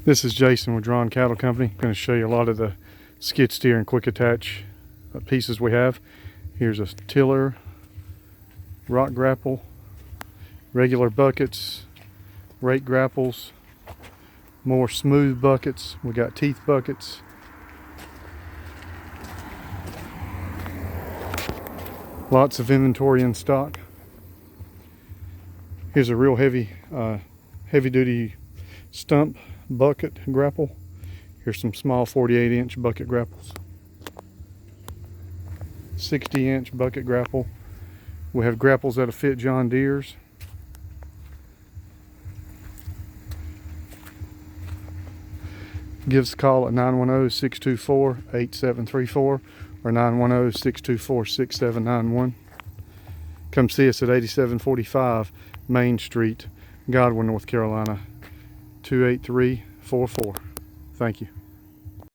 This is Jason with Draughon Cattle Company. I'm going to show you a lot of the skid steer and quick attach pieces we have. Here's a tiller, rock grapple, regular buckets, rake grapples, more smooth buckets. We got teeth buckets. Lots of inventory in stock. Here's a real heavy duty stump bucket grapple. Here's some small 48-inch bucket grapples. 60-inch bucket grapple. We have grapples that'll fit John Deere's. Give us a call at 910-624-8734 or 910-624-6791. Come see us at 8745 Main Street, Godwin, North Carolina, 28344. Thank you.